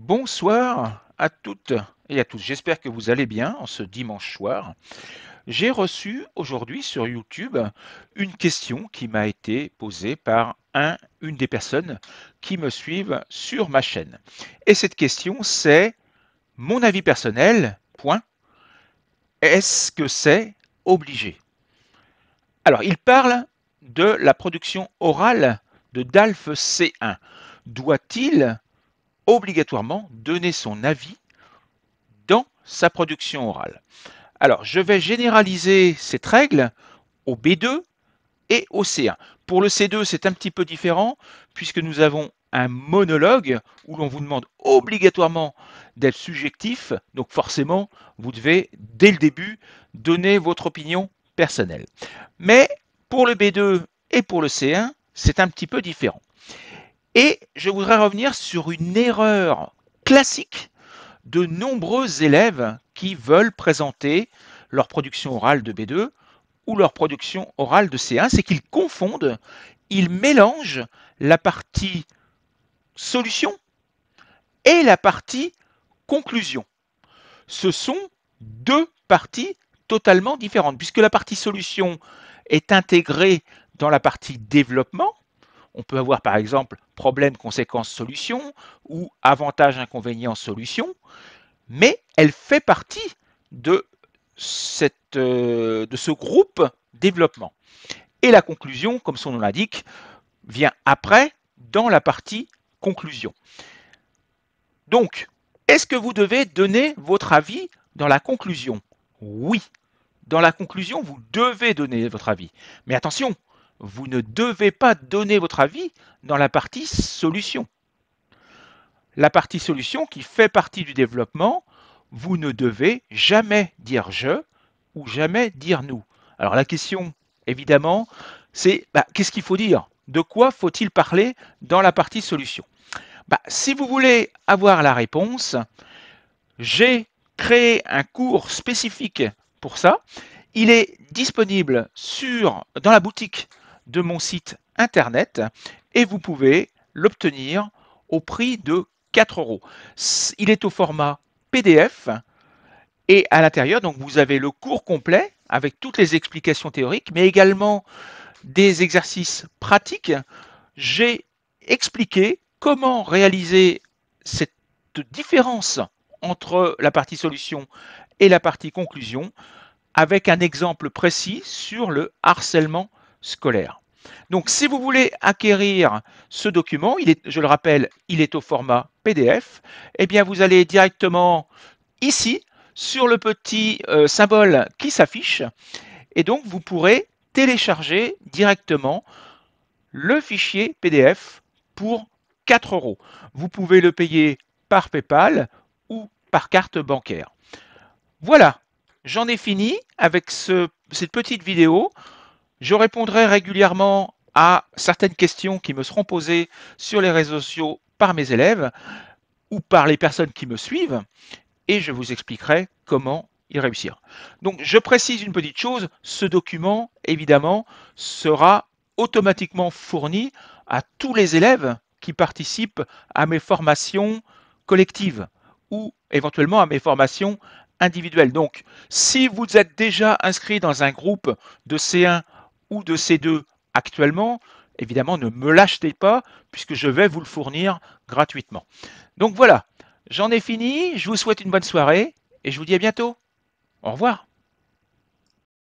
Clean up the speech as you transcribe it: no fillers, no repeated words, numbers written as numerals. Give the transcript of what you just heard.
Bonsoir à toutes et à tous. J'espère que vous allez bien en ce dimanche soir. J'ai reçu aujourd'hui sur YouTube une question qui m'a été posée par une des personnes qui me suivent sur ma chaîne. Et cette question, c'est mon avis personnel, point. Est-ce que c'est obligé? Alors, il parle de la production orale de DALF C1. Doit-il obligatoirement donner son avis dans sa production orale? Alors, je vais généraliser cette règle au B2 et au C1. Pour le C2, c'est un petit peu différent puisque nous avons un monologue où l'on vous demande obligatoirement d'être subjectif. Donc forcément, vous devez, dès le début, donner votre opinion personnelle. Mais pour le B2 et pour le C1, c'est un petit peu différent. Et je voudrais revenir sur une erreur classique de nombreux élèves qui veulent présenter leur production orale de B2 ou leur production orale de C1, c'est qu'ils confondent, ils mélangent la partie solution et la partie conclusion. Ce sont deux parties totalement différentes, puisque la partie solution est intégrée dans la partie développement. On peut avoir par exemple problème, conséquence, solution ou avantage, inconvénient, solution, mais elle fait partie de, de ce groupe développement. Et la conclusion, comme son nom l'indique, vient après dans la partie conclusion. Donc, est-ce que vous devez donner votre avis dans la conclusion? Oui. Dans la conclusion, vous devez donner votre avis. Mais attention, vous ne devez pas donner votre avis dans la partie solution. La partie solution qui fait partie du développement, vous ne devez jamais dire je ou jamais dire nous. Alors la question, évidemment, c'est qu'est-ce qu'il faut dire? De quoi faut-il parler dans la partie solution? Si vous voulez avoir la réponse, j'ai créé un cours spécifique pour ça. Il est disponible dans la boutique de mon site internet et vous pouvez l'obtenir au prix de 4 euros. Il est au format PDF et à l'intérieur, donc vous avez le cours complet avec toutes les explications théoriques, mais également des exercices pratiques. J'ai expliqué comment réaliser cette différence entre la partie solution et la partie conclusion avec un exemple précis sur le harcèlement scolaire. Donc, si vous voulez acquérir ce document, je le rappelle, il est au format PDF, eh bien, vous allez directement ici sur le petit symbole qui s'affiche et donc vous pourrez télécharger directement le fichier PDF pour 4 euros. Vous pouvez le payer par PayPal ou par carte bancaire. Voilà, j'en ai fini avec cette petite vidéo. Je répondrai régulièrement à certaines questions qui me seront posées sur les réseaux sociaux par mes élèves ou par les personnes qui me suivent et je vous expliquerai comment y réussir. Donc je précise une petite chose, ce document évidemment sera automatiquement fourni à tous les élèves qui participent à mes formations collectives ou éventuellement à mes formations individuelles. Donc si vous êtes déjà inscrit dans un groupe de C1 ou de C2 actuellement, évidemment ne me l'achetez pas puisque je vais vous le fournir gratuitement. Donc voilà, j'en ai fini, je vous souhaite une bonne soirée et je vous dis à bientôt. Au revoir.